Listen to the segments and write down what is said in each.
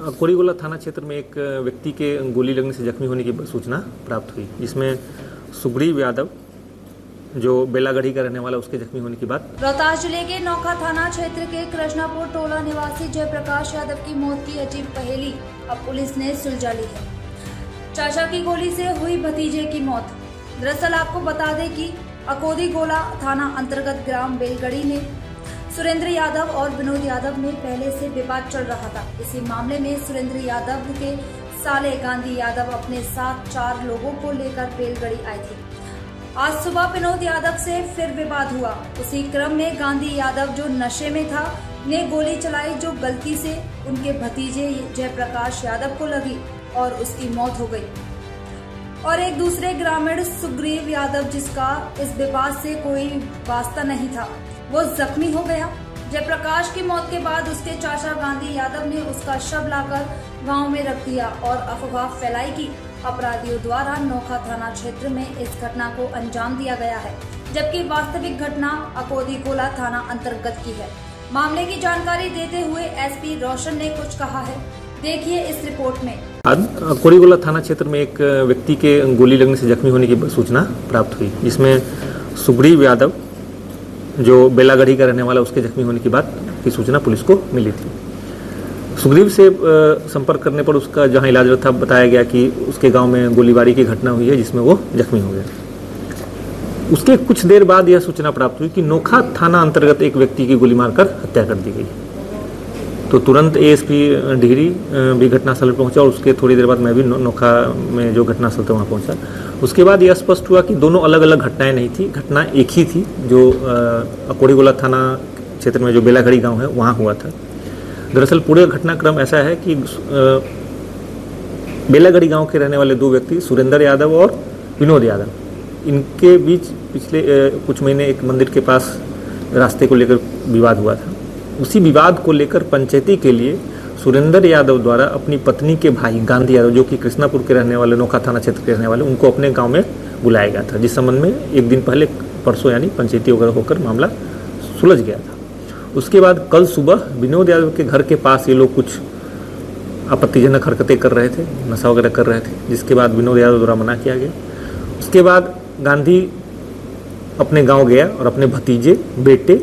कोरीगोला थाना क्षेत्र में एक व्यक्ति के गोली लगने से जख्मी होने की सूचना प्राप्त हुई, जिसमें सुग्रीव यादव जो बेलागढ़ी का रहने वाला उसके जख्मी होने की बात। रोहतास जिले के नोखा थाना क्षेत्र के कृष्णापुर टोला निवासी जयप्रकाश यादव की मौत की अजीब पहेली अब पुलिस ने सुलझा ली है। चाचा की गोली से हुई भतीजे की मौत। दरअसल आपको बता दें कि अकोदीगोला थाना अंतर्गत ग्राम बेलगढ़ी में सुरेंद्र यादव और विनोद यादव में पहले से विवाद चल रहा था। इसी मामले में सुरेंद्र यादव के साले गांधी यादव अपने साथ 4 लोगों को लेकर बेलगढ़ी आए थे। आज सुबह विनोद यादव से फिर विवाद हुआ। उसी क्रम में गांधी यादव जो नशे में था ने गोली चलाई, जो गलती से उनके भतीजे जयप्रकाश यादव को लगी और उसकी मौत हो गई। और एक दूसरे ग्रामीण सुग्रीव यादव, जिसका इस विवाद से कोई वास्ता नहीं था, वो जख्मी हो गया। जयप्रकाश की मौत के बाद उसके चाचा गांधी यादव ने उसका शव लाकर गांव में रख दिया और अफवाह फैलाई कि अपराधियों द्वारा नोखा थाना क्षेत्र में इस घटना को अंजाम दिया गया है, जबकि वास्तविक घटना अकोदीगोला थाना अंतर्गत की है। मामले की जानकारी देते हुए एसपी रोशन ने कुछ कहा है, देखिए इस रिपोर्ट में। कोरीगोला थाना क्षेत्र में एक व्यक्ति के गोली लगने से जख्मी होने की सूचना प्राप्त हुई, जिसमें सुग्रीव यादव जो बेलागढ़ी का रहने वाला उसके जख्मी होने की बात की सूचना पुलिस को मिली थी। सुग्रीव से संपर्क करने पर उसका जहां इलाज था बताया गया कि उसके गांव में गोलीबारी की घटना हुई है, जिसमें वो जख्मी हो गया। उसके कुछ देर बाद यह सूचना प्राप्त हुई कि नोखा थाना अंतर्गत एक व्यक्ति की गोली मारकर हत्या कर दी गई। तो तुरंत एएसपी डिहरी भी घटनास्थल पर पहुंचा और उसके थोड़ी देर बाद मैं भी नोखा में जो घटनास्थल था वहाँ पहुंचा। उसके बाद यह स्पष्ट हुआ कि दोनों अलग अलग घटनाएं नहीं थी, घटना एक ही थी, जो कोरीगोला थाना क्षेत्र में जो बेलागढ़ी गांव है वहाँ हुआ था। दरअसल पूरे घटनाक्रम ऐसा है कि बेलागढ़ी गांव के रहने वाले 2 व्यक्ति सुरेंद्र यादव और विनोद यादव, इनके बीच पिछले कुछ महीने एक मंदिर के पास रास्ते को लेकर विवाद हुआ था। उसी विवाद को लेकर पंचायती के लिए सुरेंद्र यादव द्वारा अपनी पत्नी के भाई गांधी यादव, जो कि कृष्णापुर के रहने वाले, नोखा थाना क्षेत्र के रहने वाले, उनको अपने गांव में बुलाया गया था, जिस संबंध में एक दिन पहले परसों यानी पंचायती वगैरह होकर मामला सुलझ गया था। उसके बाद कल सुबह विनोद यादव के घर के पास ये लोग कुछ आपत्तिजनक हरकतें कर रहे थे, नशा वगैरह कर रहे थे, जिसके बाद विनोद यादव द्वारा मना किया गया। उसके बाद गांधी अपने गाँव गया और अपने भतीजे, बेटे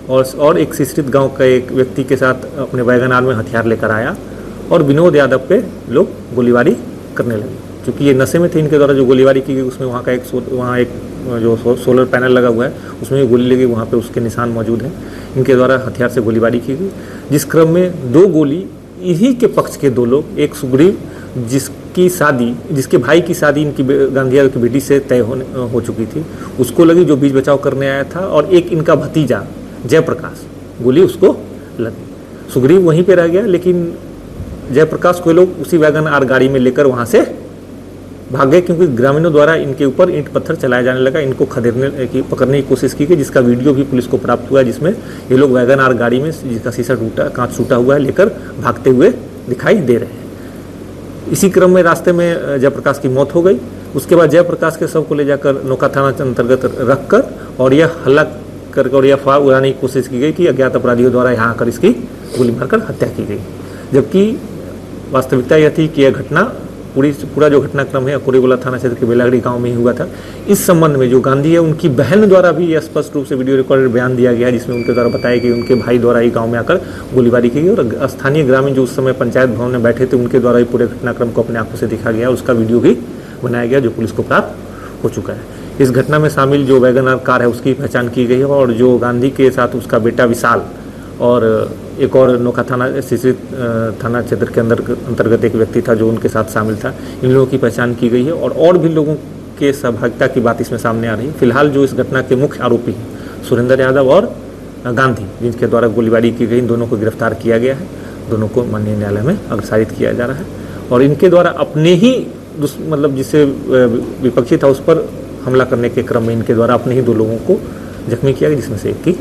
और एक शिश्रित गांव का एक व्यक्ति के साथ अपने वैगन में हथियार लेकर आया और विनोद यादव पे लोग गोलीबारी करने लगे। क्योंकि ये नशे में थे, इनके द्वारा जो गोलीबारी की गई उसमें वहाँ एक जो सोलर पैनल लगा हुआ है उसमें गोली लगी, वहाँ पे उसके निशान मौजूद हैं। इनके द्वारा हथियार से गोलीबारी की गई, जिस क्रम में 2 गोली इन्हीं के पक्ष के 2 लोग, एक सुग्रीव जिसके भाई की शादी इनकी गांधी यादव की बेटी से तय हो चुकी थी, उसको लगी, जो बीच बचाव करने आया था, और एक इनका भतीजा जयप्रकाश, गोली उसको लगी। सुग्रीव वहीं पे रह गया, लेकिन जयप्रकाश को लोग उसी वैगन आर गाड़ी में लेकर वहां से भाग गए, क्योंकि ग्रामीणों द्वारा इनके ऊपर ईंट पत्थर चलाया जाने लगा। इनको पकड़ने की कोशिश की गई, जिसका वीडियो भी पुलिस को प्राप्त हुआ, जिसमें ये लोग वैगन आर गाड़ी में, जिसका शीशा कांच टूटा हुआ है, लेकर भागते हुए दिखाई दे रहे हैं। इसी क्रम में रास्ते में जयप्रकाश की मौत हो गई। उसके बाद जयप्रकाश के शव को ले जाकर नोखा थाना अंतर्गत रखकर और यह हल्ला करके और यह अफवाह उड़ाने की कोशिश की गई कि अज्ञात अपराधियों द्वारा यहाँ आकर इसकी गोली मारकर हत्या की गई, जबकि वास्तविकता यह थी कि यह घटना पूरा जो घटनाक्रम है कोरीगोला थाना क्षेत्र के बेलागढ़ी गांव में ही हुआ था। इस संबंध में जो गांधी है उनकी बहन द्वारा भी यह स्पष्ट रूप से वीडियो रिकॉर्डेड बयान दिया गया है, जिसमें उनके द्वारा बताया कि उनके भाई द्वारा ही गाँव में आकर गोलीबारी की गई और स्थानीय ग्रामीण जो उस समय पंचायत भवन में बैठे थे उनके द्वारा ही पूरे घटनाक्रम को अपने आंखों से दिखा गया, उसका वीडियो भी बनाया गया, जो पुलिस को प्राप्त हो चुका है। इस घटना में शामिल जो वैगन आर कार है उसकी पहचान की गई है और जो गांधी के साथ उसका बेटा विशाल और एक और नोखा थाना शिश्रित थाना क्षेत्र के अंतर्गत एक व्यक्ति था जो उनके साथ शामिल था, इन लोगों की पहचान की गई है और भी लोगों के सहभागिता की बात इसमें सामने आ रही है। फिलहाल जो इस घटना के मुख्य आरोपी हैं सुरेंद्र यादव और गांधी, जिनके द्वारा गोलीबारी की गई, इन दोनों को गिरफ्तार किया गया है। दोनों को माननीय न्यायालय में अग्रसारित किया जा रहा है और इनके द्वारा अपने ही जिससे विपक्षी था उस पर हमला करने के क्रम में इनके द्वारा अपने ही 2 लोगों को जख्मी किया गया, जिसमें से एक की